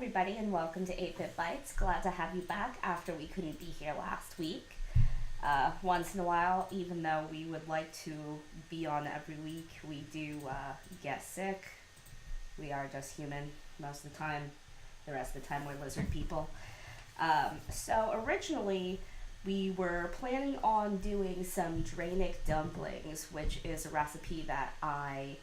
everybody, and welcome to 8-Bit Bites. Glad to have you back after we couldn't be here last week. Once in a while, even though we would like to be on every week, we do get sick. We are just human most of the time. The rest of the time, we're lizard people. So originally, we were planning on doing some Drainic dumplings, which is a recipe that I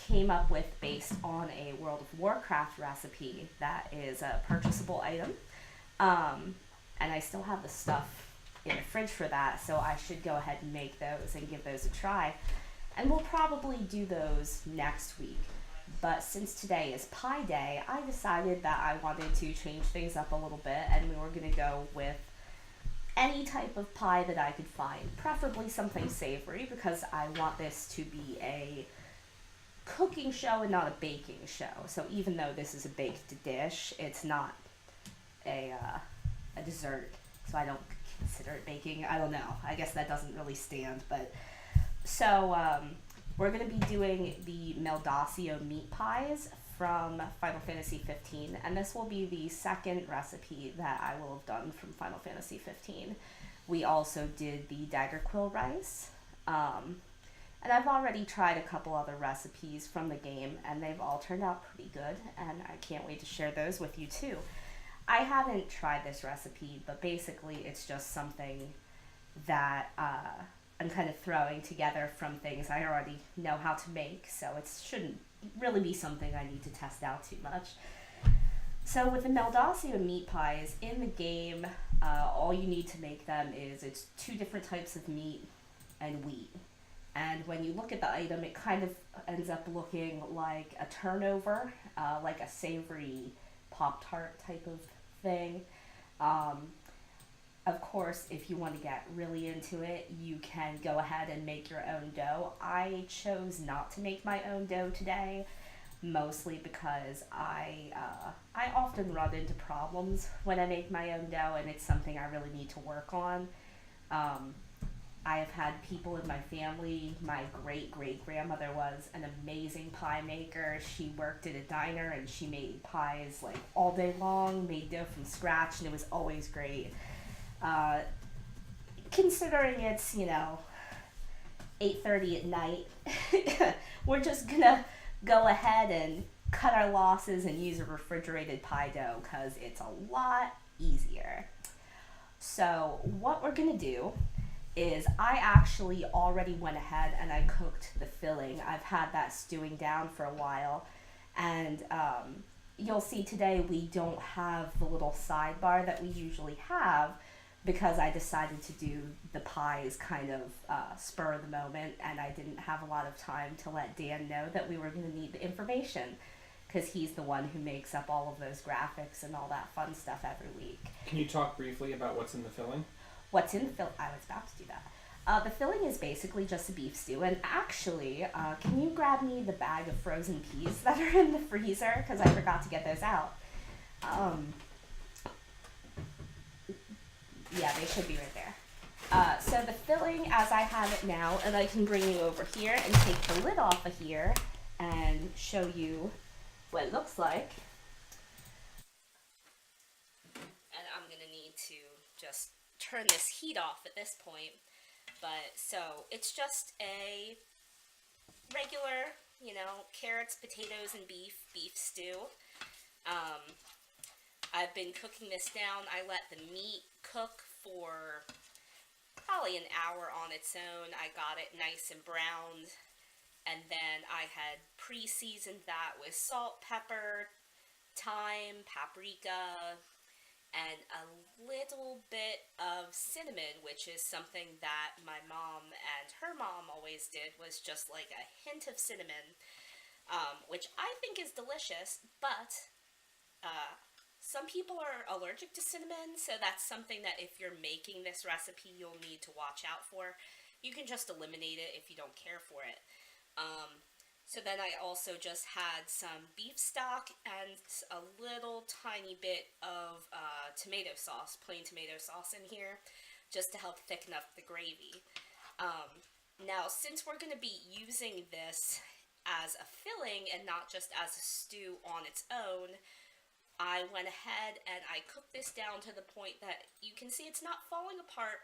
came up with based on a World of Warcraft recipe that is a purchasable item. And I still have the stuff in the fridge for that, so I should go ahead and make those and give those a try. And we'll probably do those next week. But since today is Pie Day, I decided that I wanted to change things up a little bit, and we were going to go with any type of pie that I could find, preferably something savory, because I want this to be a cooking show and not a baking show. So even though this is a baked dish, it's not a dessert, so I don't consider it baking. I don't know. I guess that doesn't really stand, but so we're going to be doing the Meldacio meat pies from Final Fantasy 15, and this will be the second recipe that I will have done from Final Fantasy 15. We also did the dagger quill rice, and I've already tried a couple other recipes from the game, and they've all turned out pretty good, and I can't wait to share those with you too. I haven't tried this recipe, but basically it's just something that I'm kind of throwing together from things I already know how to make, so it shouldn't really be something I need to test out too much. So with the Meldacio meat pies, in the game, all you need to make them is it's two different types of meat and wheat. And when you look at the item, it kind of ends up looking like a turnover, like a savory Pop-Tart type of thing. Of course, if you want to get really into it, you can go ahead and make your own dough. I chose not to make my own dough today, mostly because I often run into problems when I make my own dough, and it's something I really need to work on. I have had people in my family. My great-great-grandmother was an amazing pie maker. She worked at a diner and she made pies like all day long, made dough from scratch, and it was always great. Considering it's, 8:30 at night, we're just gonna go ahead and cut our losses and use a refrigerated pie dough because it's a lot easier. So what we're gonna do is I actually already went ahead and I cooked the filling. I've had that stewing down for a while, and you'll see today we don't have the little sidebar that we usually have because I decided to do the pies kind of spur of the moment, and I didn't have a lot of time to let Dan know that we were going to need the information because he's the one who makes up all of those graphics and all that fun stuff every week. Can you talk briefly about what's in the filling? What's in the filling? I was about to do that. The filling is basically just a beef stew. And actually, can you grab me the bag of frozen peas that are in the freezer? Because I forgot to get those out. Yeah, they should be right there. So the filling, as I have it now, and I can bring you over here and take the lid off of here and show you what it looks like. And I'm going to need to just turn this heat off at this point. But so it's just a regular, carrots, potatoes, and beef stew. I've been cooking this down. I let the meat cook for probably an hour on its own. I got it nice and browned, and then I had pre-seasoned that with salt, pepper, thyme, paprika, and a little bit of cinnamon, which is something that my mom and her mom always did, was just like a hint of cinnamon, which I think is delicious, but some people are allergic to cinnamon, so that's something that if you're making this recipe, you'll need to watch out for. You can just eliminate it if you don't care for it. So then I also just had some beef stock and a little tiny bit of tomato sauce, plain tomato sauce in here, just to help thicken up the gravy. Now, since we're going to be using this as a filling and not just as a stew on its own, I went ahead and I cooked this down to the point that you can see it's not falling apart,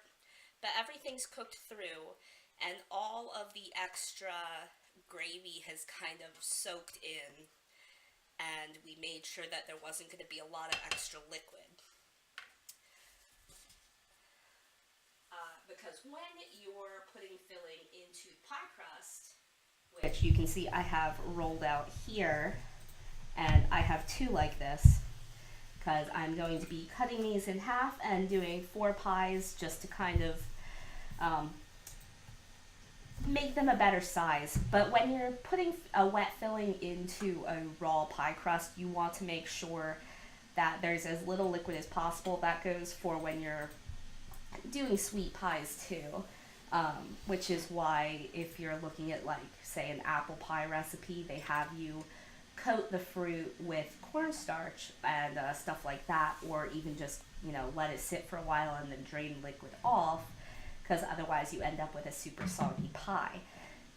but everything's cooked through, and all of the extra gravy has kind of soaked in, and we made sure that there wasn't going to be a lot of extra liquid. Because when you're putting filling into pie crust, which you can see I have rolled out here, and I have 2 like this, because I'm going to be cutting these in half and doing 4 pies just to kind of make them a better size. But when you're putting a wet filling into a raw pie crust, you want to make sure that there's as little liquid as possible. That goes for when you're doing sweet pies too, which is why if you're looking at, like, say, an apple pie recipe, they have you coat the fruit with cornstarch and stuff like that, or even just, you know, let it sit for a while and then drain liquid off, because otherwise you end up with a super soggy pie.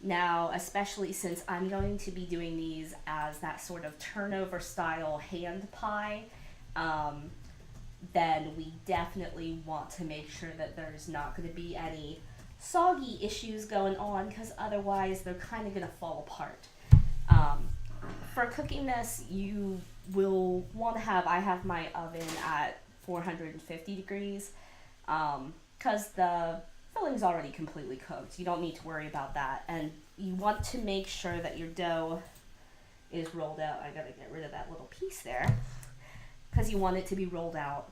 Now, especially since I'm going to be doing these as that sort of turnover style hand pie, then we definitely want to make sure that there's not going to be any soggy issues going on, because otherwise they're kind of going to fall apart. For cooking this, you will want to have, I have my oven at 450 degrees, because the filling's already completely cooked. You don't need to worry about that. And you want to make sure that your dough is rolled out. I gotta get rid of that little piece there, because you want it to be rolled out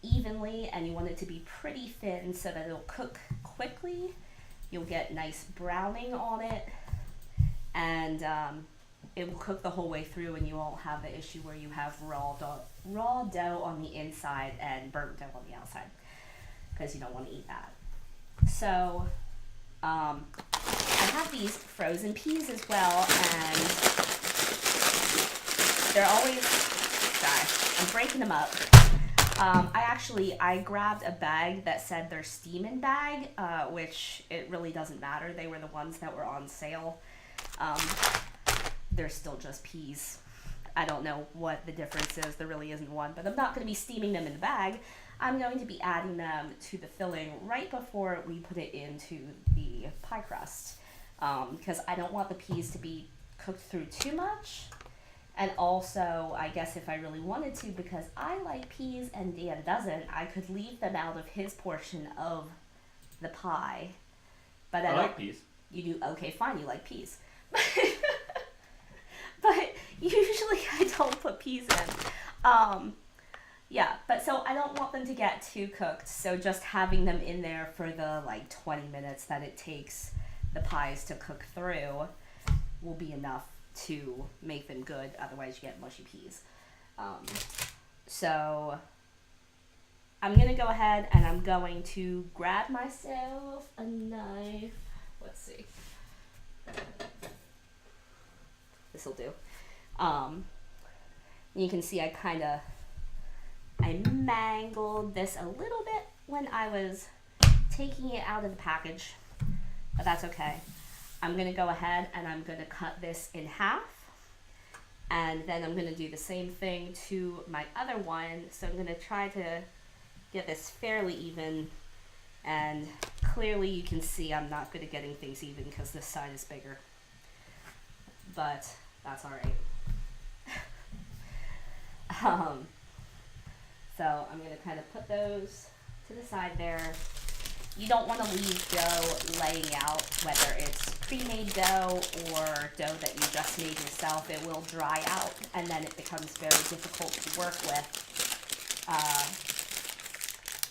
evenly, and you want it to be pretty thin so that it'll cook quickly. You'll get nice browning on it, and it will cook the whole way through, and you won't have the issue where you have raw dough on the inside and burnt dough on the outside, because you don't want to eat that. So I have these frozen peas as well, and they're always, sorry, I'm breaking them up. I grabbed a bag that said they're steamin' bag, which it really doesn't matter. They were the ones that were on sale. They're still just peas. I don't know what the difference is. There really isn't one, but I'm not going to be steaming them in the bag. I'm going to be adding them to the filling right before we put it into the pie crust, because I don't want the peas to be cooked through too much. And also, I guess if I really wanted to, because I like peas and Dan doesn't, I could leave them out of his portion of the pie. But I like peas. You do? Okay, fine, you like peas. But usually I don't put peas in. Yeah, but so I don't want them to get too cooked, so just having them in there for the 20 minutes that it takes the pies to cook through will be enough to make them good. Otherwise you get mushy peas. So I'm gonna go ahead and I'm going to grab myself a knife. Let's see. This'll do. You can see I mangled this a little bit when I was taking it out of the package, but that's okay. I'm gonna go ahead and I'm gonna cut this in half, and then I'm gonna do the same thing to my other one. So I'm gonna try to get this fairly even, and clearly you can see I'm not good at getting things even because this side is bigger, but that's all right. So I'm gonna kind of put those to the side there. You don't want to leave dough laying out, whether it's pre-made dough or dough that you just made yourself. It will dry out, and then it becomes very difficult to work with,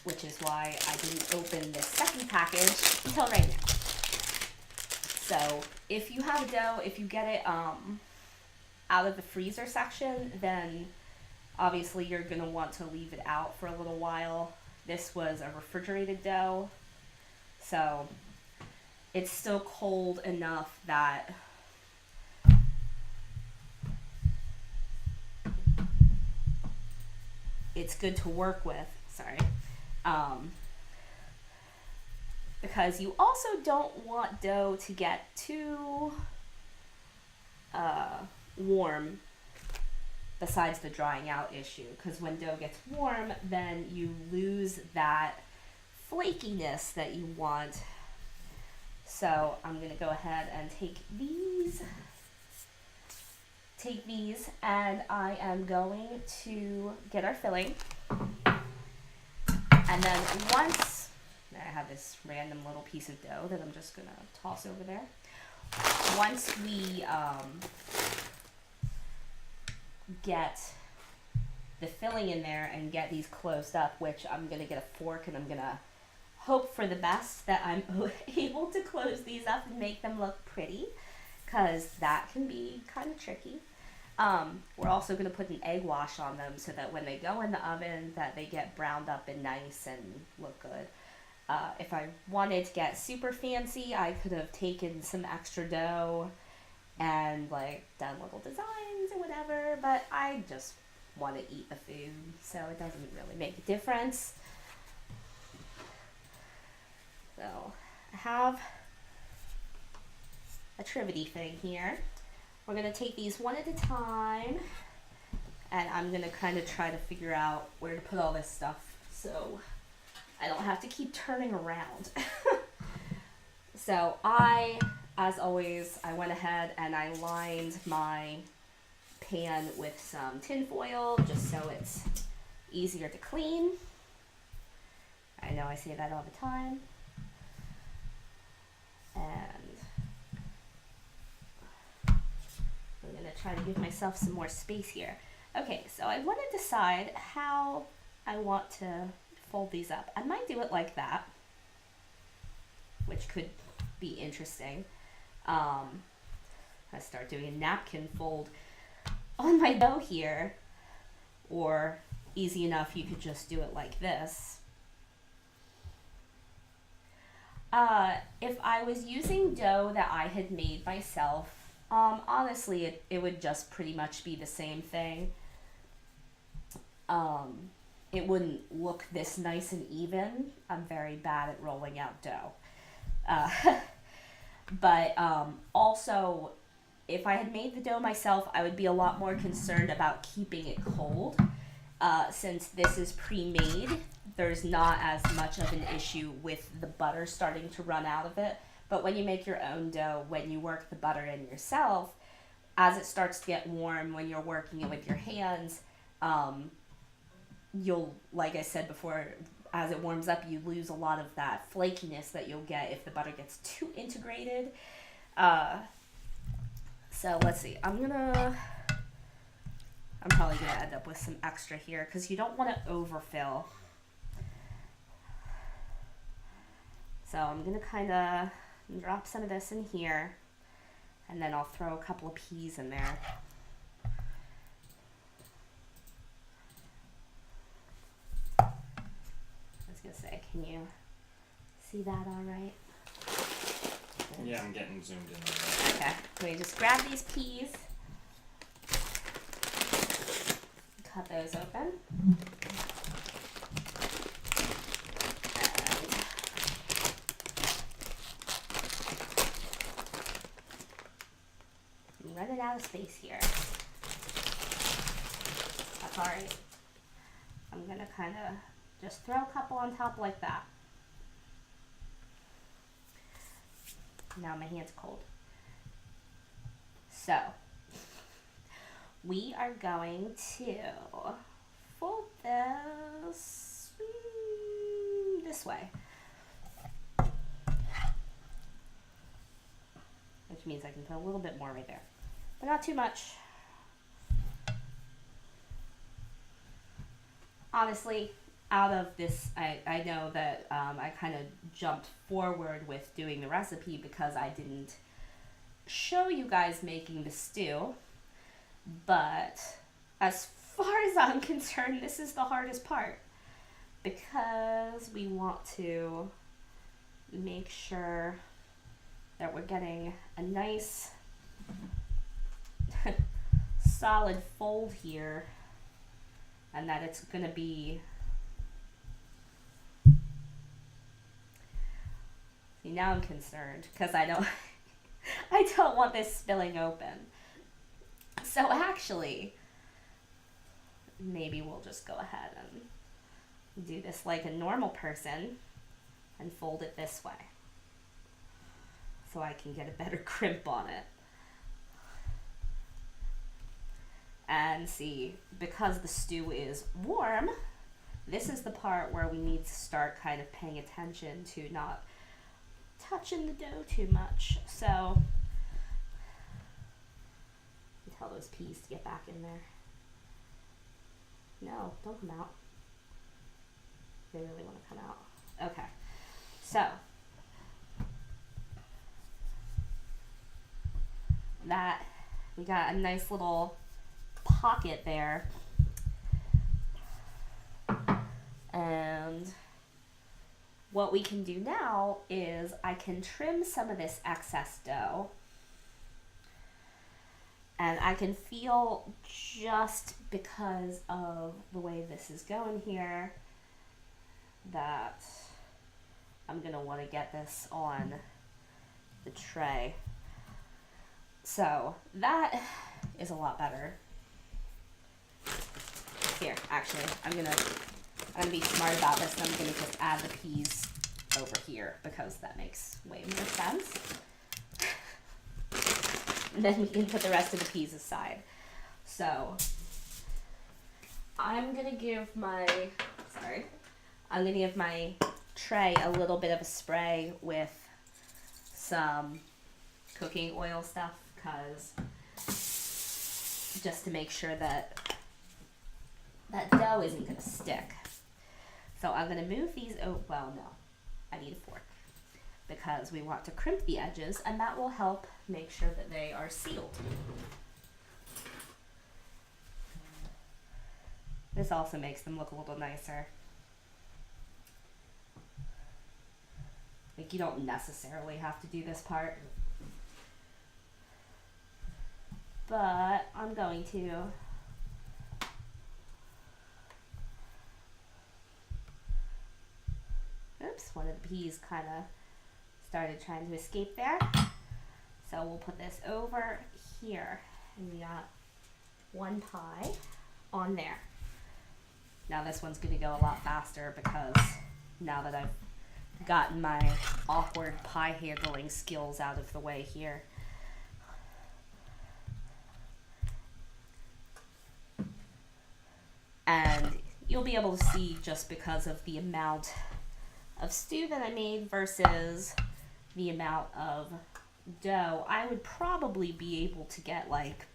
which is why I didn't open this second package until right now. So if you have a dough, if you get it out of the freezer section, then obviously you're going to want to leave it out for a little while. This was a refrigerated dough, so it's still cold enough that it's good to work with. Sorry. Because you also don't want dough to get too warm, besides the drying out issue, because when dough gets warm, then you lose that flakiness that you want. So I'm gonna go ahead and take these and I am going to get our filling. And then once I have this random little piece of dough that I'm just gonna toss over there. Once we get the filling in there and get these closed up, which I'm gonna get a fork and I'm gonna hope for the best that I'm able to close these up and make them look pretty, because that can be kind of tricky. We're also going to put an egg wash on them so that when they go in the oven that they get browned up and nice and look good. If I wanted to get super fancy, I could have taken some extra dough and like done little designs or whatever, but I just want to eat the food, so it doesn't really make a difference. So I have a trivety thing here. We're going to take these one at a time, and I'm going to kind of try to figure out where to put all this stuff so I don't have to keep turning around. So as always, I went ahead and I lined my pan with some tin foil just so it's easier to clean. I know I say that all the time. And I'm going to try to give myself some more space here. Okay, so I want to decide how I want to fold these up. I might do it like that, which could be interesting. I start doing a napkin fold on my dough here, or easy enough, you could just do it like this. If I was using dough that I had made myself, honestly, it would just pretty much be the same thing. It wouldn't look this nice and even. I'm very bad at rolling out dough. But also, if I had made the dough myself, I would be a lot more concerned about keeping it cold. Since this is pre-made, there's not as much of an issue with the butter starting to run out of it. But when you make your own dough, when you work the butter in yourself, as it starts to get warm, when you're working it with your hands, you'll, like I said before, as it warms up, you lose a lot of that flakiness that you'll get if the butter gets too integrated. So let's see, I'm probably gonna end up with some extra here because you don't want to overfill. So I'm gonna kind of drop some of this in here, and then I'll throw a couple of peas in there. I was gonna say, can you see that all right? Yeah, I'm getting zoomed in on that. Okay, let me just grab these peas. Cut those open. I'm running out of space here. That's alright. I'm gonna kind of just throw a couple on top like that. Now my hand's cold. So, we are going to fold this this way. Which means I can put a little bit more right there. But not too much. Honestly, out of this, I know that I kind of jumped forward with doing the recipe because I didn't show you guys making the stew. But as far as I'm concerned, this is the hardest part because we want to make sure that we're getting a nice solid fold here and that it's going to be, see, now I'm concerned because I don't want this spilling open. So actually, maybe we'll just go ahead and do this like a normal person and fold it this way so I can get a better crimp on it. And see, because the stew is warm, this is the part where we need to start kind of paying attention to not touching the dough too much. So tell those peas to get back in there. No, don't come out. They really want to come out. Okay, so that we got a nice little pocket there, and what we can do now is I can trim some of this excess dough, and I can feel, just because of the way this is going here, that I'm gonna want to get this on the tray. So that is a lot better. Here, actually, I'm gonna be smart about this, and I'm gonna just add the peas over here because that makes way more sense. And then we can put the rest of the peas aside. So I'm gonna give my tray a little bit of a spray with some cooking oil stuff, because just to make sure that that dough isn't gonna stick. So I'm gonna move these, well no, I need a fork, because we want to crimp the edges, and that will help make sure that they are sealed. This also makes them look a little nicer. Like, you don't necessarily have to do this part, but I'm going to. Oops, one of the peas kind of started trying to escape there. So we'll put this over here, and we got one pie on there. Now this one's going to go a lot faster, because now that I've gotten my awkward pie handling skills out of the way here. And you'll be able to see, just because of the amount of stew that I made versus the amount of dough, I would probably be able to get like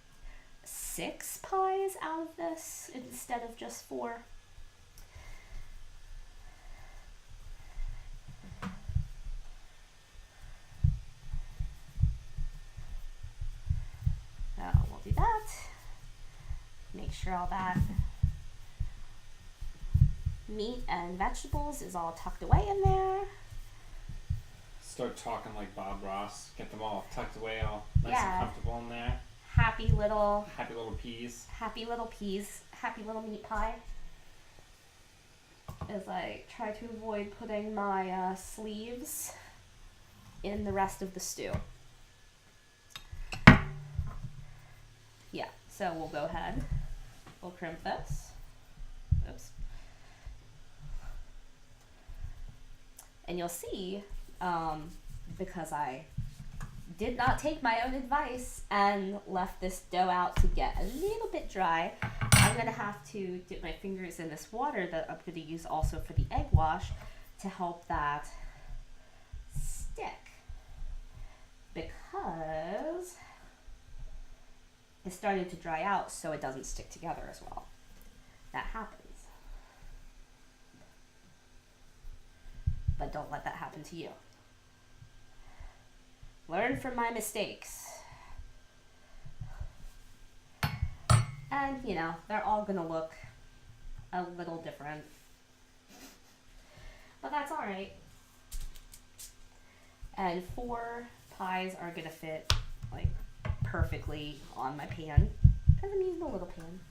6 pies out of this instead of just 4. So we'll do that. Make sure all that meat and vegetables is all tucked away in there. Start talking like Bob Ross. Get them all tucked away, all nice and comfortable in there. Happy little peas. Happy little peas. Happy little meat pie. As I try to avoid putting my sleeves in the rest of the stew. Yeah, so we'll go ahead. We'll crimp this. Oops. And you'll see, because I did not take my own advice and left this dough out to get a little bit dry, I'm going to have to dip my fingers in this water that I'm going to use also for the egg wash to help that stick, because it's starting to dry out so it doesn't stick together as well. That happens. But don't let that happen to you. Learn from my mistakes. And, you know, they're all gonna look a little different. But that's alright. And 4 pies are gonna fit, like, perfectly on my pan, because I'm using a little pan.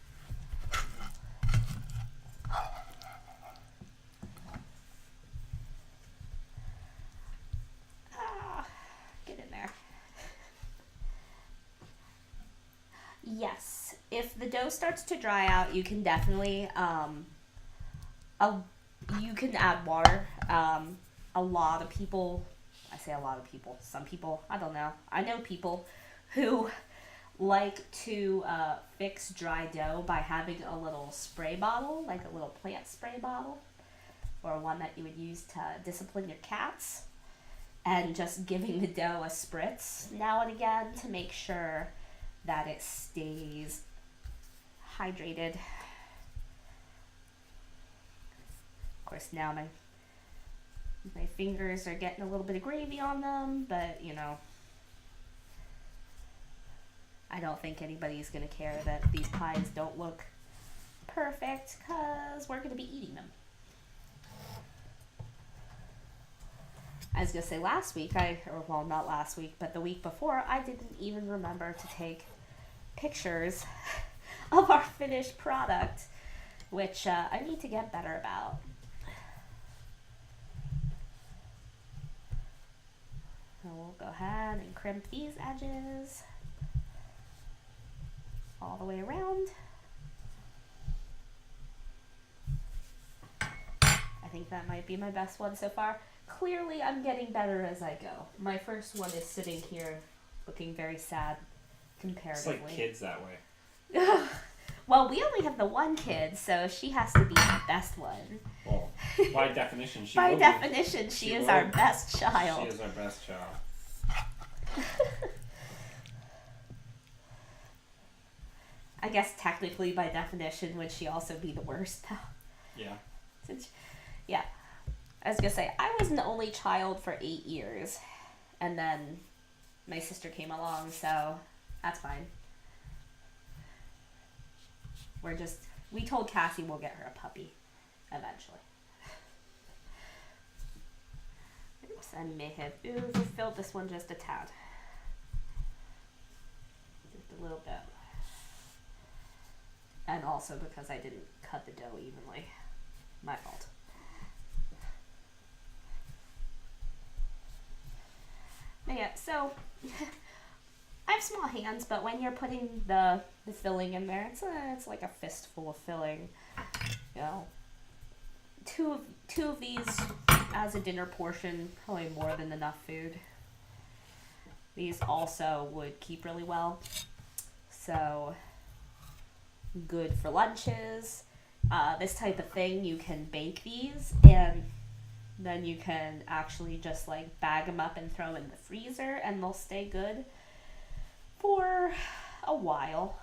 Yes. If the dough starts to dry out, you can definitely you can add water. A lot of people, I say a lot of people, some people, I don't know. I know people who like to fix dry dough by having a little spray bottle, like a little plant spray bottle, or one that you would use to discipline your cats, and just giving the dough a spritz now and again to make sure that it stays hydrated. Of course, now my fingers are getting a little bit of gravy on them, but you know, I don't think anybody's gonna care that these pies don't look perfect, because we're gonna be eating them. I was gonna say last week, well, not last week, but the week before, I didn't even remember to take pictures of our finished product, which I need to get better about. So we'll go ahead and crimp these edges all the way around. I think that might be my best one so far. Clearly, I'm getting better as I go. My first one is sitting here looking very sad comparatively. It's like kids that way. Well, we only have the one kid, so she has to be the best one. Well, by definition, she she is our best child. She is our best child. I guess technically, by definition, would she also be the worst, though? Yeah. Yeah. I was gonna say, I was an only child for 8 years, and then my sister came along, so that's fine. We told Cassie we'll get her a puppy, eventually. Oops, I may have overfilled this one just a tad. Just a little bit. And also because I didn't cut the dough evenly. My fault. But yeah, so I have small hands, but when you're putting the filling in there, it's like a fistful of filling. You know, two of these as a dinner portion, probably more than enough food. These also would keep really well, so good for lunches. This type of thing, you can bake these, and then you can actually just like bag them up and throw in the freezer, and they'll stay good for a while.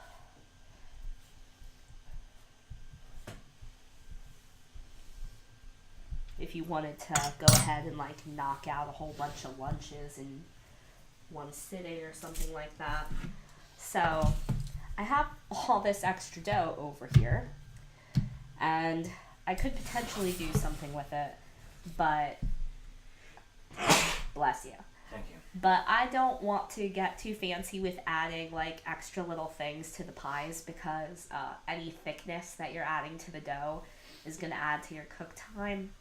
If you wanted to go ahead and like knock out a whole bunch of lunches in one sitting or something like that. So I have all this extra dough over here, and I could potentially do something with it, but bless you. Thank you. But I don't want to get too fancy with adding like extra little things to the pies, because any thickness that you're adding to the dough is going to add to your cook time,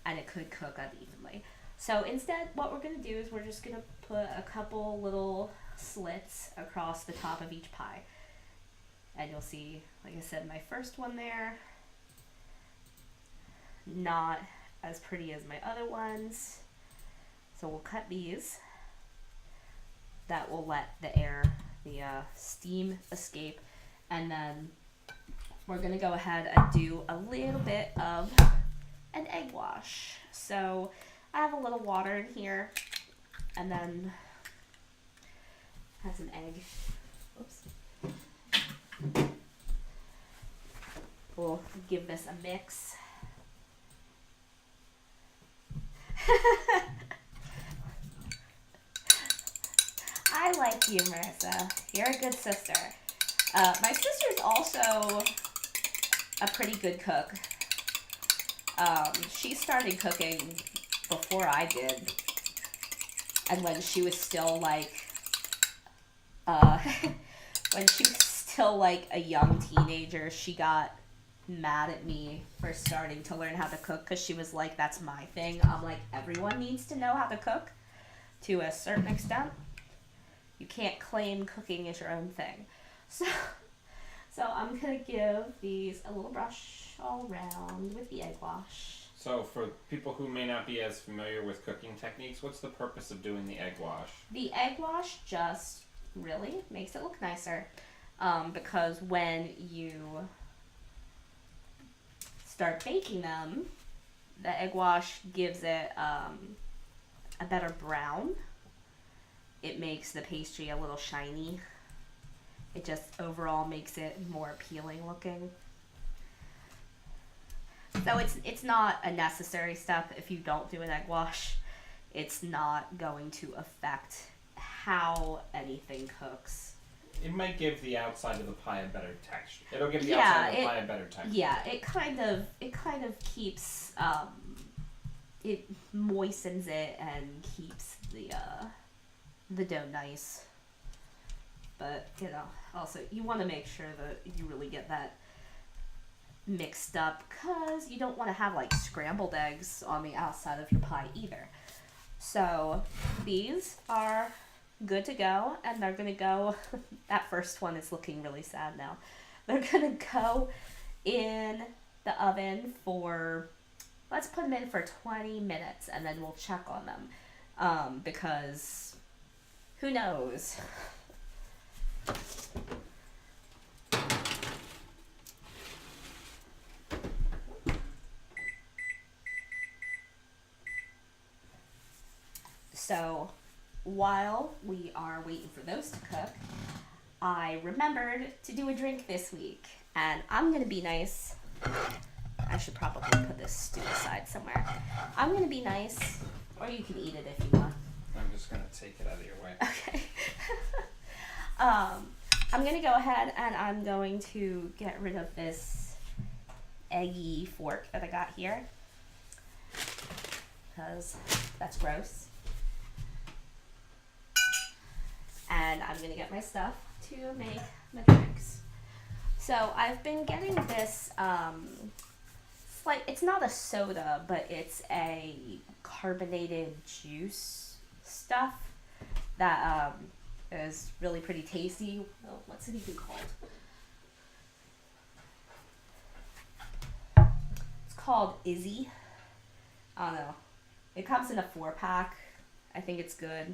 and it could cook unevenly. So instead, what we're going to do is we're just going to put a couple little slits across the top of each pie. And you'll see, like I said, my first one there, not as pretty as my other ones. So we'll cut these. That will let the air, the steam escape. And then we're going to go ahead and do a little bit of an egg wash. So I have a little water in here, and then has an egg. Oops. We'll give this a mix. I like you, Marissa. You're a good sister. My sister's also a pretty good cook. She started cooking before I did. And when she was still like, when she was still like a young teenager, she got mad at me for starting to learn how to cook, because she was like, that's my thing. I'm like, everyone needs to know how to cook to a certain extent. You can't claim cooking is your own thing. So I'm gonna give these a little brush all around with the egg wash. So for people who may not be as familiar with cooking techniques, what's the purpose of doing the egg wash? The egg wash just really makes it look nicer, because when you start baking them, the egg wash gives it a better brown. It makes the pastry a little shiny. It just overall makes it more appealing looking. So it's not a necessary step if you don't do an egg wash. It's not going to affect how anything cooks. It might give the outside of the pie a better texture. It'll give the outside of the pie a better texture. Yeah, it kind of keeps it moistens it and keeps the dough nice. But, you know, also you want to make sure that you really get that mixed up, because you don't want to have like scrambled eggs on the outside of your pie either. So these are good to go, and they're going to go, that first one is looking really sad now. They're going to go in the oven for, let's put them in for 20 minutes, and then we'll check on them, because who knows? So while we are waiting for those to cook, I remembered to do a drink this week, and I'm gonna be nice. I should probably put this stew aside somewhere. I'm gonna be nice, or you can eat it if you want. I'm just gonna take it out of your way. Okay. I'm gonna go ahead and I'm going to get rid of this eggy fork that I got here, because that's gross. And I'm gonna get my stuff to make the drinks. So I've been getting this, it's not a soda, but it's a carbonated juice stuff that is really pretty tasty. Oh, what's it even called? It's called Izzy. I don't know. It comes in a 4-pack. I think it's good.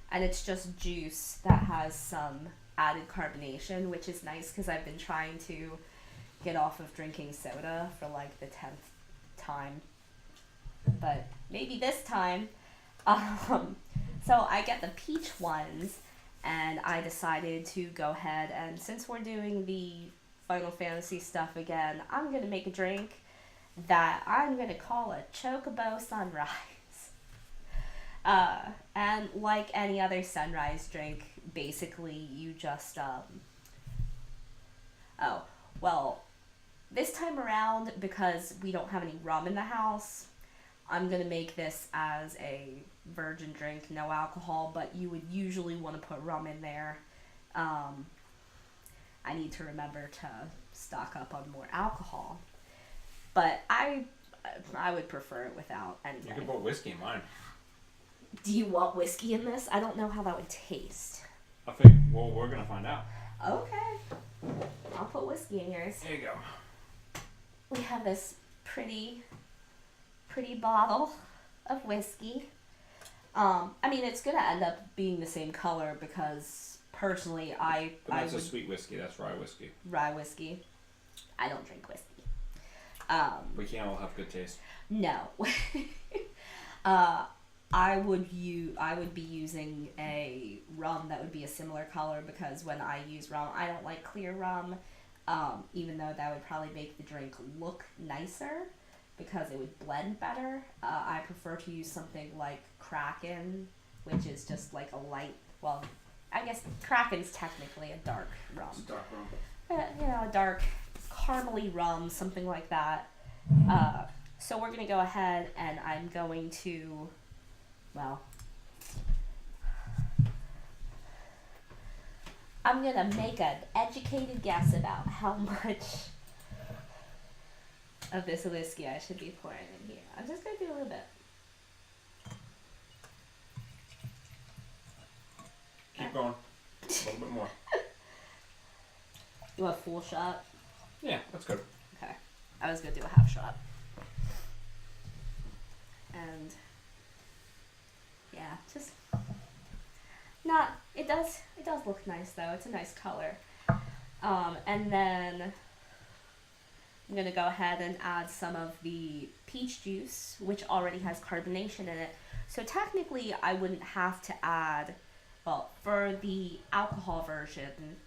And it's just juice that has some added carbonation, which is nice because I've been trying to get off of drinking soda for like the 10th time. But maybe this time. So I get the peach ones, and I decided to go ahead, and since we're doing the Final Fantasy stuff again, I'm going to make a drink that I'm going to call a Chocobo Sunrise. And like any other sunrise drink, basically you just, this time around, because we don't have any rum in the house, I'm going to make this as a virgin drink, no alcohol, but you would usually want to put rum in there. I need to remember to stock up on more alcohol, but I would prefer it without anyway. You can put whiskey in mine. Do you want whiskey in this? I don't know how that would taste. I think, well, we're going to find out. Okay. I'll put whiskey in yours. There you go. We have this pretty bottle of whiskey. I mean, it's going to end up being the same color because personally, But that's a sweet whiskey. That's rye whiskey. Rye whiskey. I don't drink whiskey. We can't all have good taste. No. I would be using a rum that would be a similar color, because when I use rum, I don't like clear rum, even though that would probably make the drink look nicer because it would blend better. I prefer to use something like Kraken, which is just like a light, well, I guess Kraken's technically a dark rum. It's a dark rum. A dark caramely rum, something like that. So we're going to go ahead and I'm going to, I'm going to make an educated guess about how much of this whiskey I should be pouring in here. I'm just going to do a little bit. Keep going. A little bit more. You want a full shot? Yeah, that's good. Okay. I was gonna do a half shot. And yeah, just not. It does look nice though. It's a nice color. And then I'm gonna go ahead and add some of the peach juice, which already has carbonation in it. So technically, I wouldn't have to add. Well, for the alcohol version,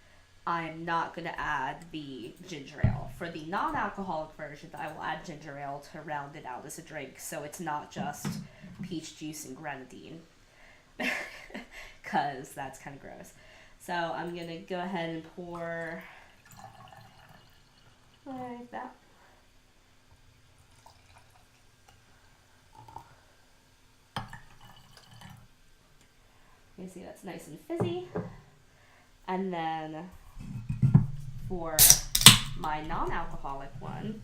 I'm not gonna add the ginger ale. For the non-alcoholic version, I will add ginger ale to round it out as a drink, so it's not just peach juice and grenadine, because that's kind of gross. So I'm gonna go ahead and pour like that. You see that's nice and fizzy. And then for my non-alcoholic one,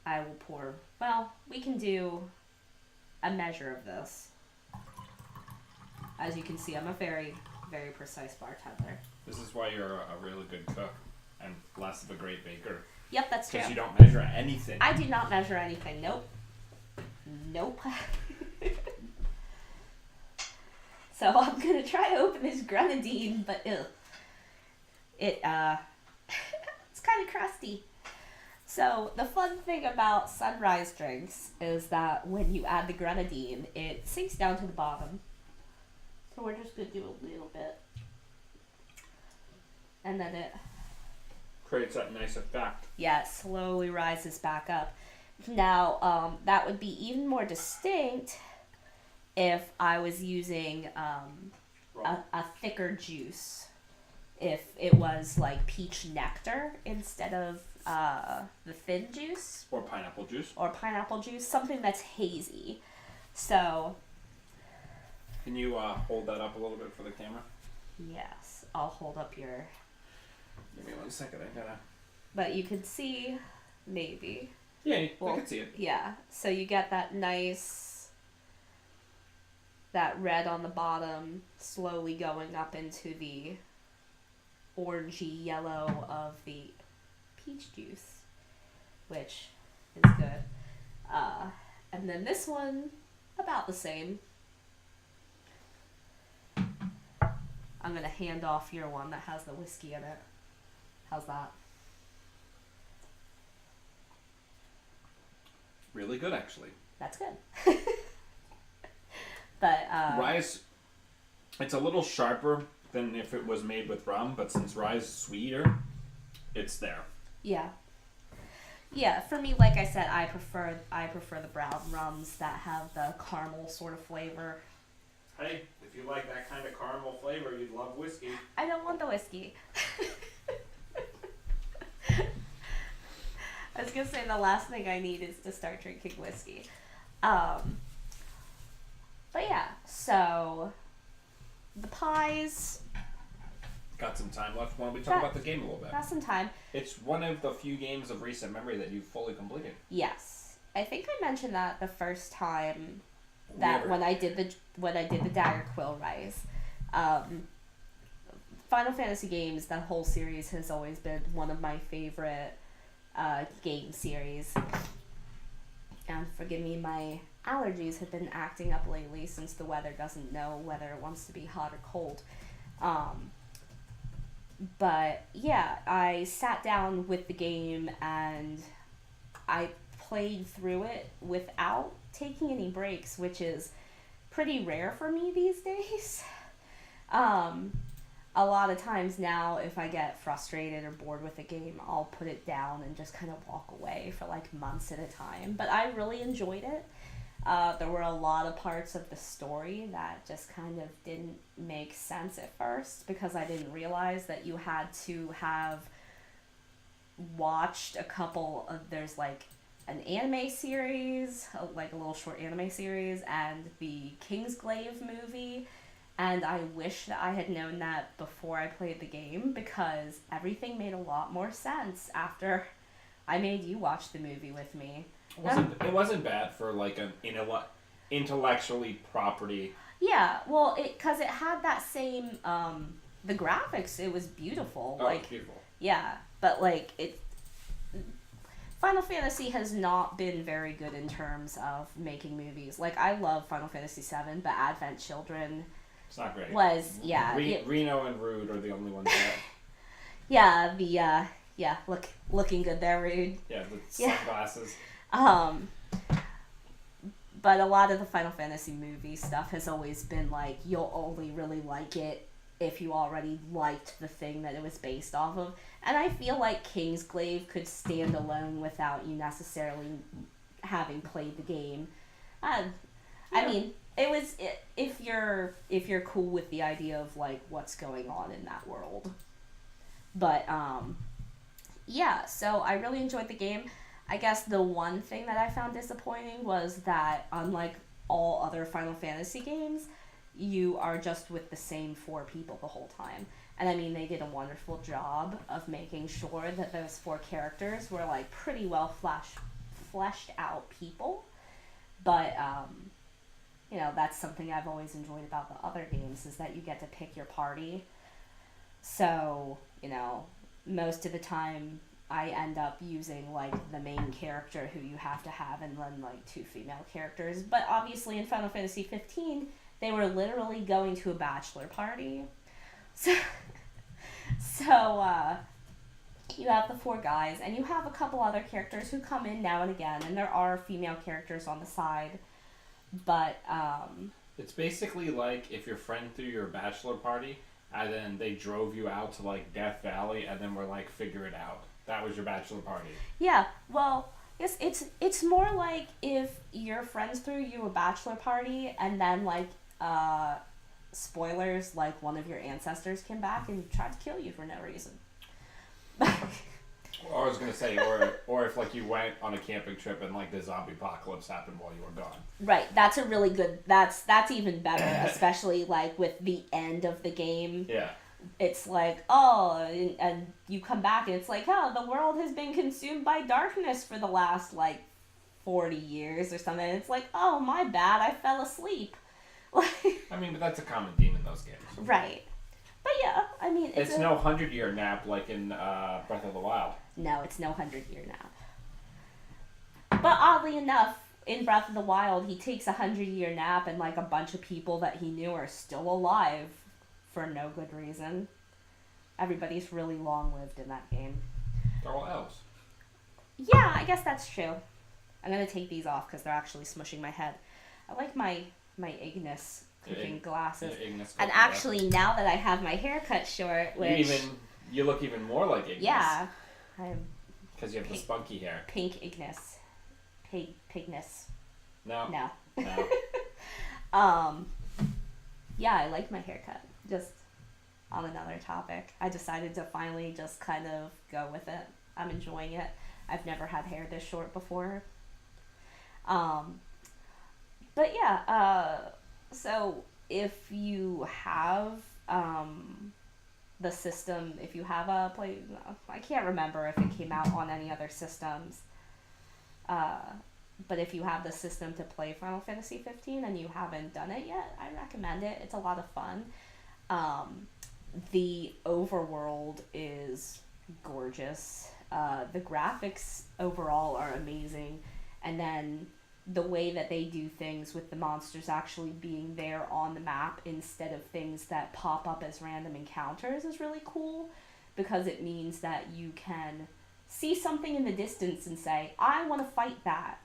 I will pour, well, we can do a measure of this. As you can see, I'm a very, very precise bartender. This is why you're a really good cook and less of a great baker. Yep, that's true. Because you don't measure anything. I do not measure anything. Nope. Nope. So I'm gonna try to open this grenadine, but ew. It's kind of crusty. So the fun thing about sunrise drinks is that when you add the grenadine, it sinks down to the bottom. So we're just gonna do a little bit. And then it creates that nice effect. Yeah, it slowly rises back up. Now, that would be even more distinct if I was using a thicker juice. If it was like peach nectar instead of the thin juice. Or pineapple juice. Or pineapple juice, something that's hazy. So. Can you hold that up a little bit for the camera? Yes, I'll hold up your. Give me 1 second, I gotta. But you can see, maybe. Yeah, I can see it. Yeah, so you get that nice, that red on the bottom, slowly going up into the orangey yellow of the peach juice, which is good. And then this one, about the same. I'm going to hand off your one that has the whiskey in it. How's that? Really good, actually. That's good. But rye's, it's a little sharper than if it was made with rum, but since rye's sweeter, it's there. Yeah. Yeah, for me, like I said, I prefer the brown rums that have the caramel sort of flavor. Hey, if you like that kind of caramel flavor, you'd love whiskey. I don't want the whiskey. I was gonna say the last thing I need is to start drinking whiskey. But yeah, so the pies. Got some time left. Why don't we talk about the game a little bit? Got some time. It's one of the few games of recent memory that you've fully completed. Yes, I think I mentioned that the first time that when I did the Dagger Quill Rise. Final Fantasy games, that whole series has always been one of my favorite game series. And forgive me, my allergies have been acting up lately since the weather doesn't know whether it wants to be hot or cold. But yeah, I sat down with the game and I played through it without taking any breaks, which is pretty rare for me these days. A lot of times now, if I get frustrated or bored with a game, I'll put it down and just kind of walk away for like months at a time. But I really enjoyed it. There were a lot of parts of the story that just kind of didn't make sense at first because I didn't realize that you had to have watched a couple of, there's like an anime series, like a little short anime series, and the Kingsglaive movie. And I wish that I had known that before I played the game because everything made a lot more sense after I made you watch the movie with me. It wasn't bad for like an intellectually property. Yeah, well, because it had that same the graphics, it was beautiful. Oh, like, it's beautiful. yeah, but like Final Fantasy has not been very good in terms of making movies. Like, I love Final Fantasy VII, but Advent Children It's not great. was, yeah. Reno and Rude are the only ones that... Yeah, looking good there, Rude. Yeah, the sunglasses. But a lot of the Final Fantasy movie stuff has always been like, you'll only really like it if you already liked the thing that it was based off of. And I feel like Kingsglaive could stand alone without you necessarily having played the game. I mean, if you're cool with the idea of like what's going on in that world. But yeah, so I really enjoyed the game. I guess the one thing that I found disappointing was that unlike all other Final Fantasy games, you are just with the same 4 people the whole time. And I mean, they did a wonderful job of making sure that those 4 characters were like pretty well fleshed out people. But you know, that's something I've always enjoyed about the other games, is that you get to pick your party. So, you know, most of the time I end up using like the main character who you have to have, and then like 2 female characters. But obviously in Final Fantasy 15, they were literally going to a bachelor party. So you have the 4 guys, and you have a couple other characters who come in now and again, and there are female characters on the side. But it's basically like if your friend threw your bachelor party, and then they drove you out to like Death Valley, and then were like, figure it out. That was your bachelor party. Yeah, well, it's more like if your friends threw you a bachelor party, and then like spoilers, like one of your ancestors came back and tried to kill you for no reason. Or I was gonna say, or if like you went on a camping trip and like the zombie apocalypse happened while you were gone. Right, that's a really good. That's even better, especially like with the end of the game. Yeah. It's like, oh, and you come back and it's like, oh, the world has been consumed by darkness for the last like 40 years or something. And it's like, oh, my bad, I fell asleep. I mean, but that's a common theme in those games. Right. But yeah, I mean, it's no 100-year nap like in Breath of the Wild. No, it's no 100-year nap. But oddly enough, in Breath of the Wild, he takes a 100-year nap, and like a bunch of people that he knew are still alive for no good reason. Everybody's really long-lived in that game. They're all elves. Yeah, I guess that's true. I'm gonna take these off because they're actually smushing my head. I like my Ignis cooking glasses. And actually, now that I have my hair cut short, which... You look even more like Ignis. Yeah. Because you have the spunky hair. Pink Ignis. Pigness. No. Yeah, I like my haircut. Just on another topic, I decided to finally just kind of go with it. I'm enjoying it. I've never had hair this short before. But yeah, so if you have the system, if you have a I can't remember if it came out on any other systems, but if you have the system to play Final Fantasy 15 and you haven't done it yet, I recommend it. It's a lot of fun. The overworld is gorgeous. The graphics overall are amazing, and then the way that they do things with the monsters actually being there on the map instead of things that pop up as random encounters is really cool, because it means that you can see something in the distance and say, I want to fight that.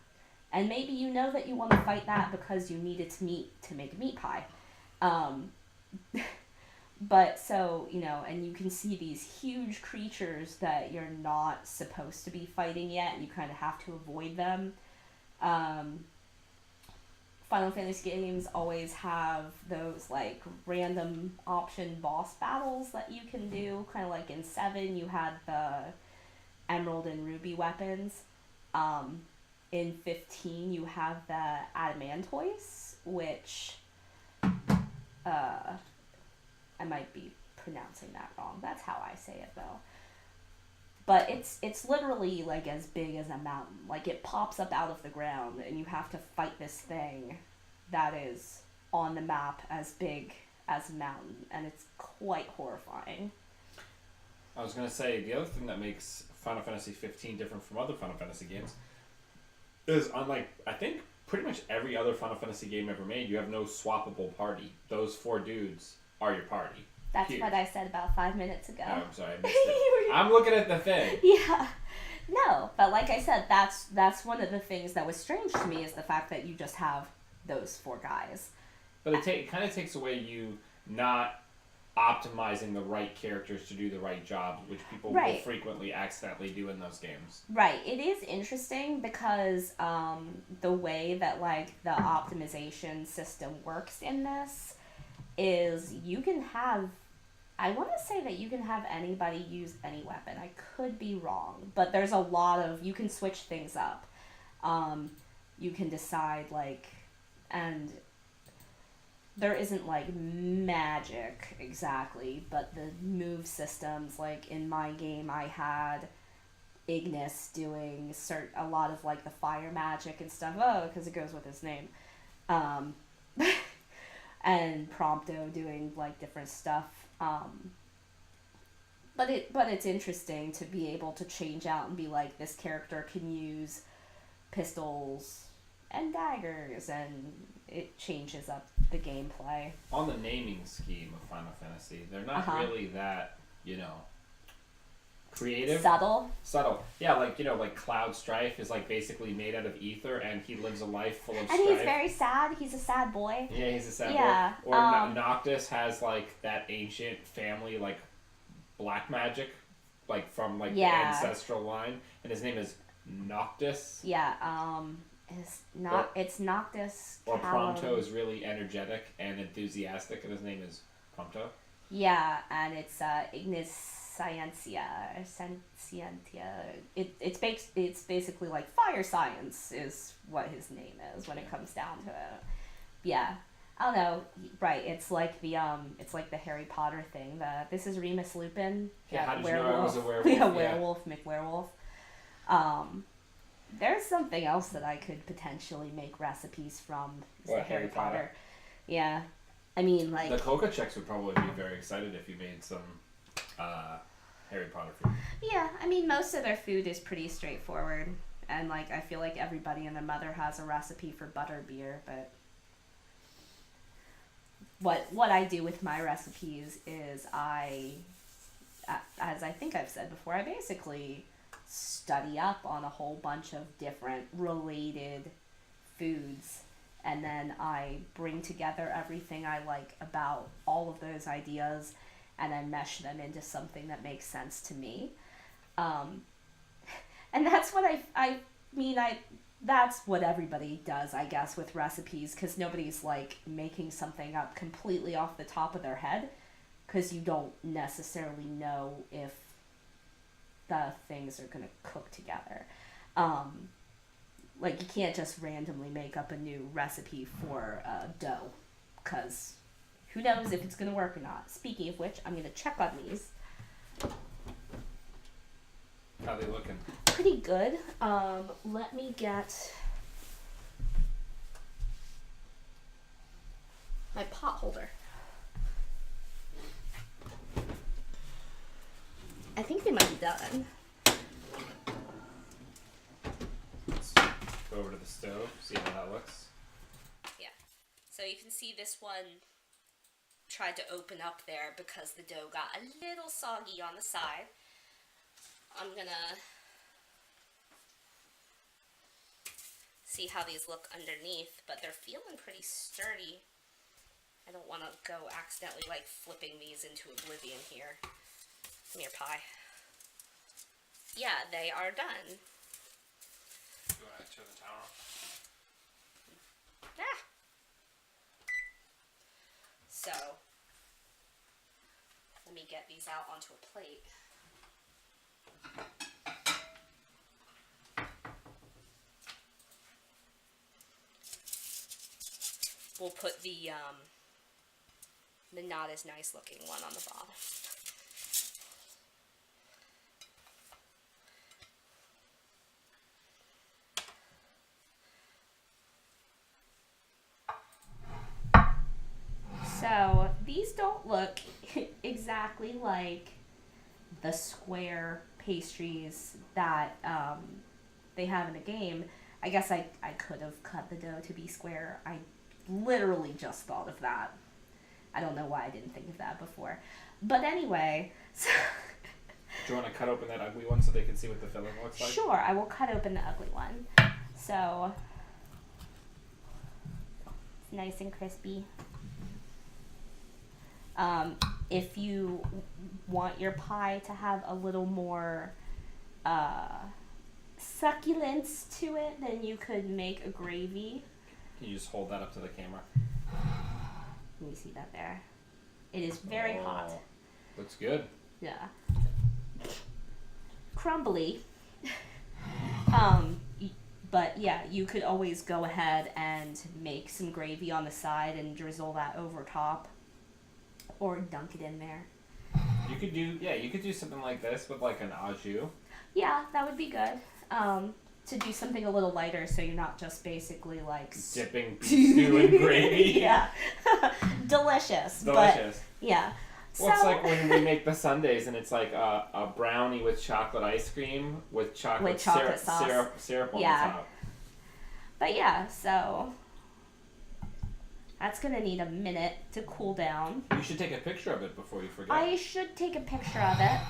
And maybe you know that you want to fight that because you need its meat to make a meat pie. But so, you know, and you can see these huge creatures that you're not supposed to be fighting yet, and you kind of have to avoid them. Final Fantasy games always have those like random option boss battles that you can do, kind of like in 7 you had the Emerald and Ruby weapons. In 15 you have the Adamantoise, which I might be pronouncing that wrong. That's how I say it though. But it's literally like as big as a mountain. Like it pops up out of the ground and you have to fight this thing that is on the map as big as a mountain, and it's quite horrifying. I was gonna say the other thing that makes Final Fantasy 15 different from other Final Fantasy games is, unlike I think pretty much every other Final Fantasy game ever made, you have no swappable party. Those 4 dudes are your party. That's what I said about 5 minutes ago. Oh, I'm sorry, I missed it. I'm looking at the thing. Yeah. No, but like I said, that's one of the things that was strange to me, is the fact that you just have those 4 guys. But it kind of takes away you not optimizing the right characters to do the right jobs, which people will frequently accidentally do in those games. Right. It is interesting because the way that like the optimization system works in this is you can have, I want to say that you can have anybody use any weapon. I could be wrong, but there's a lot of, you can switch things up. You can decide like, and there isn't like magic exactly, but the move systems, like in my game I had Ignis doing a lot of like the fire magic and stuff, because it goes with his name, and Prompto doing like different stuff, but it's interesting to be able to change out and be like, this character can use pistols and daggers, and it changes up the gameplay. On the naming scheme of Final Fantasy, they're not really that, creative. Subtle. Yeah, like Cloud Strife is like basically made out of ether, and he lives a life full of strife. And he's very sad. He's a sad boy. Yeah, he's a sad boy. Or Noctis has like that ancient family, like black magic, like from like the ancestral line, and his name is Noctis. Yeah, it's Noctis. Or Prompto is really energetic and enthusiastic, and his name is Prompto. Yeah, and it's Ignis Scientia. It's basically like fire science is what his name is when it comes down to it. Yeah. I don't know. Right, it's like the Harry Potter thing. This is Remus Lupin. Yeah, how did you know I was a werewolf? Yeah, werewolf, McWerewolf. There's something else that I could potentially make recipes from. What, Harry Potter? Yeah. I mean, like... The Coca Checks would probably be very excited if you made some Harry Potter food. Yeah, I mean, most of their food is pretty straightforward. And, like, I feel like everybody and their mother has a recipe for butterbeer, but... What I do with my recipes is as I think I've said before, I basically study up on a whole bunch of different related foods, and then I bring together everything I like about all of those ideas, and I mesh them into something that makes sense to me. And that's what that's what everybody does, I guess, with recipes, because nobody's like making something up completely off the top of their head, because you don't necessarily know if the things are going to cook together. Like, you can't just randomly make up a new recipe for dough, because who knows if it's going to work or not. Speaking of which, I'm going to check on these. How they looking? Pretty good. Let me get my pot holder. I think they might be done. Let's go over to the stove, see how that looks. Yeah. So you can see this one tried to open up there because the dough got a little soggy on the side. I'm gonna see how these look underneath, but they're feeling pretty sturdy. I don't want to go accidentally like flipping these into oblivion here. Come here, Pie. Yeah, they are done. You want to turn the towel off? Ah. So, let me get these out onto a plate. We'll put the not as nice looking one on the bottom. So these don't look exactly like the square pastries that they have in the game. I guess I could have cut the dough to be square. I literally just thought of that. I don't know why I didn't think of that before. But anyway, so Do you want to cut open that ugly one so they can see what the filling looks like? sure, I will cut open the ugly one. So, it's nice and crispy. If you want your pie to have a little more succulence to it, then you could make a gravy. Can you just hold that up to the camera? Let me see that there. It is very hot. Looks good. Yeah. Crumbly. But yeah, you could always go ahead and make some gravy on the side and drizzle that over top. Or dunk it in there. You could do something like this with like an au jus. Yeah, that would be good. To do something a little lighter so you're not just basically like dipping beef stew in gravy. Yeah. Delicious. Delicious. But, yeah. Well, it's like when we make the sundaes and it's like a brownie with chocolate ice cream with chocolate sauce. syrup on the Yeah. top. But yeah, so that's gonna need a minute to cool down. You should take a picture of it before you forget. I should take a picture of it.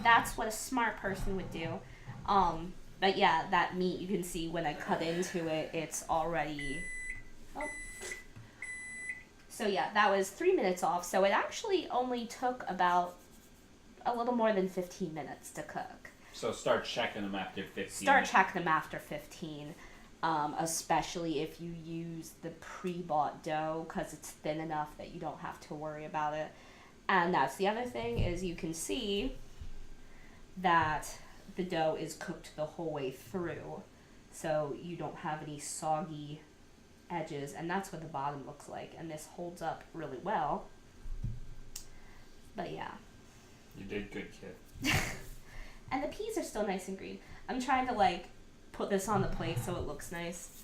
That's what a smart person would do. But yeah, that meat, you can see when I cut into it, it's already... Oh. So yeah, that was 3 minutes off. So it actually only took about a little more than 15 minutes to cook. So start checking them after 15. Start checking them after 15. Especially if you use the pre-bought dough, because it's thin enough that you don't have to worry about it. And that's the other thing, is you can see that the dough is cooked the whole way through, so you don't have any soggy edges, and that's what the bottom looks like, and this holds up really well. But yeah. You did good, kid. And the peas are still nice and green. I'm trying to like put this on the plate so it looks nice.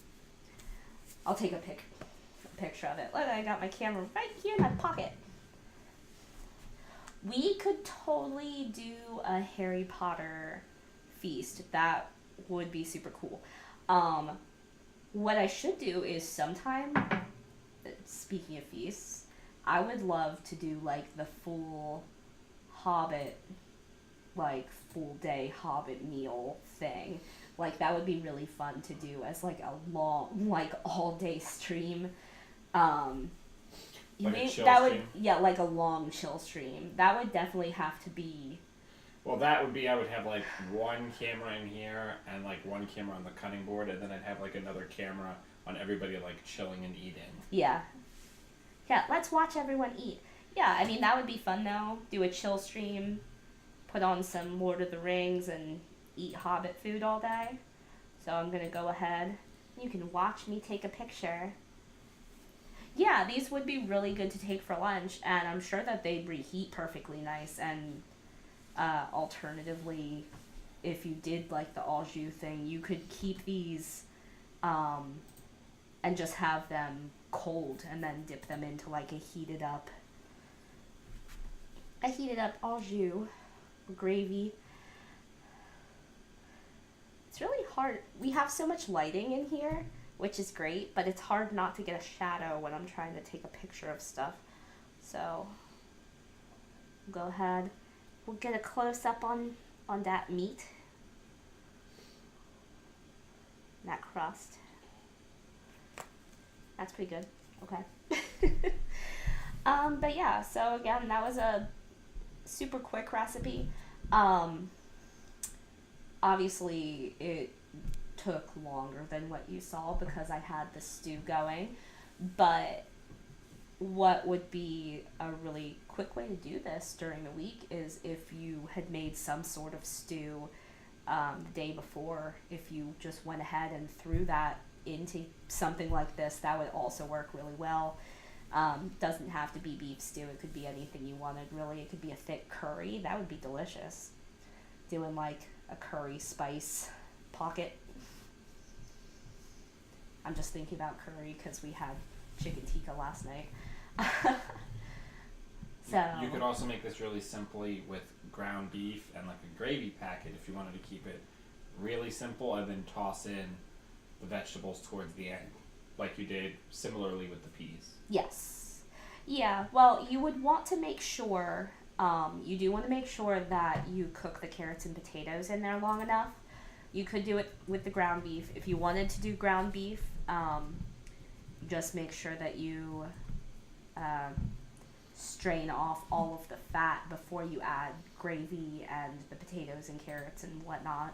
I'll take a picture of it. Look, I got my camera right here in my pocket. We could totally do a Harry Potter feast. That would be super cool. What I should do is sometime, speaking of feasts, I would love to do like the full Hobbit, like full day Hobbit meal thing. Like that would be really fun to do as like a long, like all day stream. Like a chill that stream? would, yeah, like a long chill stream. That would definitely have to be. Well, that would be, I would have like one camera in here and like one camera on the cutting board, and then I'd have like another camera on everybody like chilling and eating. Yeah. Yeah, let's watch everyone eat. Yeah, I mean, that would be fun though. Do a chill stream, put on some Lord of the Rings, and eat Hobbit food all day. So I'm going to go ahead. You can watch me take a picture. Yeah, these would be really good to take for lunch, and I'm sure that they'd reheat perfectly nice. And alternatively, if you did like the au jus thing, you could keep these and just have them cold and then dip them into like a heated up au jus gravy. It's really hard. We have so much lighting in here, which is great, but it's hard not to get a shadow when I'm trying to take a picture of stuff. So go ahead. We'll get a close-up on that meat. That crust. That's pretty good. Okay. But yeah, so again, that was a super quick recipe. Obviously, it took longer than what you saw because I had the stew going, but what would be a really quick way to do this during the week is if you had made some sort of stew the day before. If you just went ahead and threw that into something like this, that would also work really well. Doesn't have to be beef stew. It could be anything you wanted, really. It could be a thick curry. That would be delicious. Doing like a curry spice pocket. I'm just thinking about curry because we had chicken tikka last night. So you could also make this really simply with ground beef and like a gravy packet if you wanted to keep it really simple, and then toss in the vegetables towards the end, like you did similarly with the peas. yes, yeah. Well, you would want to make sure. You do want to make sure that you cook the carrots and potatoes in there long enough. You could do it with the ground beef. If you wanted to do ground beef, just make sure that you strain off all of the fat before you add gravy and the potatoes and carrots and whatnot.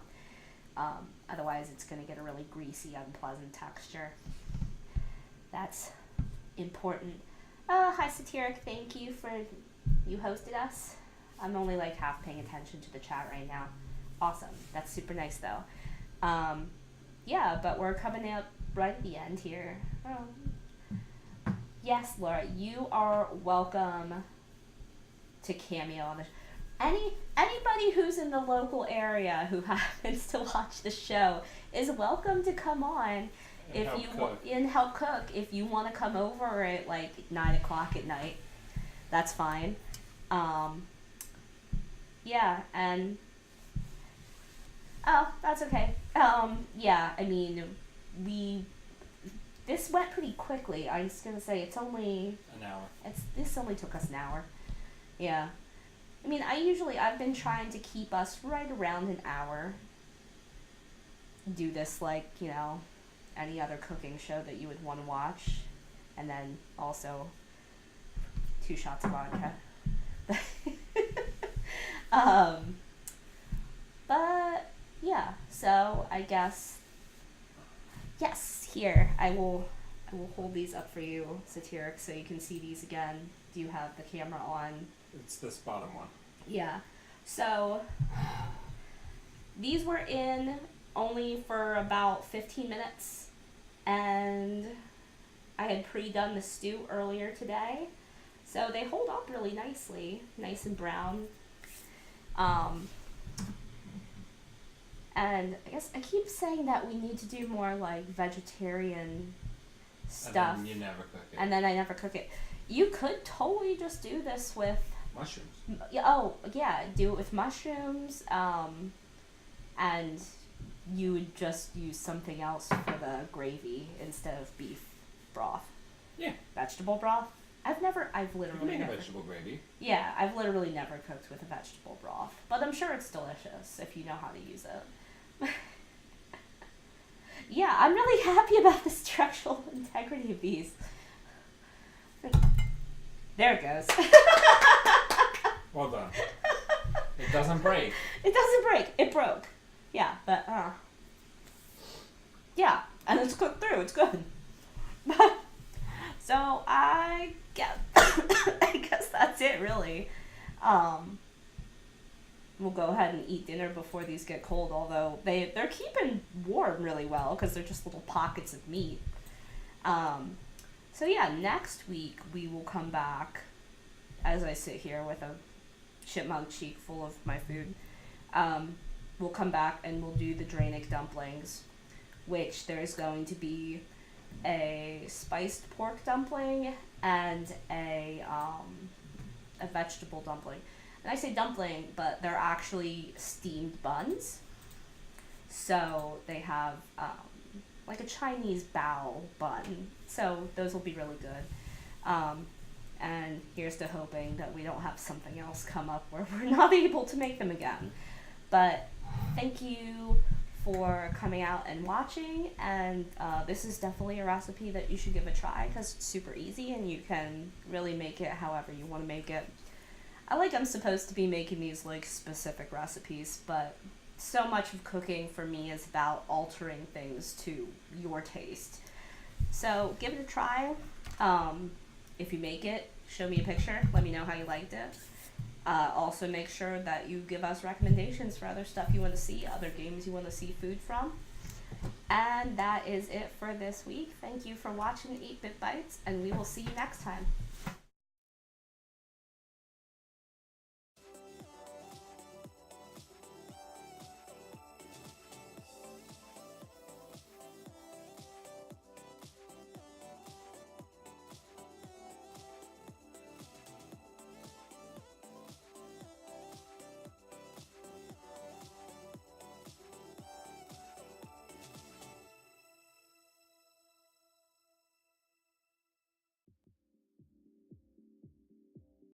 Otherwise, it's going to get a really greasy, unpleasant texture. That's important. Hi, Satiric. Thank you for you hosted us. I'm only like half paying attention to the chat right now. Awesome. That's super nice, though. Yeah, but we're coming up right at the end here. Oh. Yes, Laura, you are welcome to cameo on the anybody who's in the local area who happens to watch the show is welcome to come on and help cook. If you want to come over at like 9:00 at night, that's fine. Yeah, and oh, that's okay. Yeah, I mean, this went pretty quickly. I was gonna say it's only an hour. This only took us an hour. Yeah. I mean, I've been trying to keep us right around an hour. Do this like, any other cooking show that you would want to watch. And then also 2 shots of vodka. But yeah, so I guess, yes, here, I will hold these up for you, Satiric, so you can see these again. Do you have the camera on? It's this bottom one. Yeah. So these were in only for about 15 minutes, and I had pre-done the stew earlier today, so they hold up really nicely, nice and brown. And I guess I keep saying that we need to do more like vegetarian stuff. And then you never cook it. And then I never cook it. You could totally just do this with mushrooms. Do it with mushrooms, and you would just use something else for the gravy instead of beef broth. Yeah. Vegetable broth. I've literally you can make never. a vegetable gravy. Yeah, I've literally never cooked with a vegetable broth, but I'm sure it's delicious if you know how to use it. Yeah, I'm really happy about the structural integrity of these. There it goes. Well done. It doesn't break. It doesn't break. It broke. Yeah, but yeah, and it's cooked through. It's good. So I guess that's it, really. We'll go ahead and eat dinner before these get cold. Although they're keeping warm really well because they're just little pockets of meat. So yeah, next week we will come back as I sit here with a chipmunk cheek full of my food. We'll come back and we'll do the Drainic dumplings, which there's going to be a spiced pork dumpling and a vegetable dumpling. And I say dumpling, but they're actually steamed buns. So they have like a Chinese bao bun. So those will be really good. And here's to hoping that we don't have something else come up where we're not able to make them again. But thank you for coming out and watching. And this is definitely a recipe that you should give a try because it's super easy and you can really make it however you want to make it. I'm supposed to be making these like specific recipes, but so much of cooking for me is about altering things to your taste. So give it a try. If you make it, show me a picture. Let me know how you liked it. Also make sure that you give us recommendations for other stuff you want to see, other games you want to see food from. And that is it for this week. Thank you for watching 8-Bit Bites, and we will see you next time.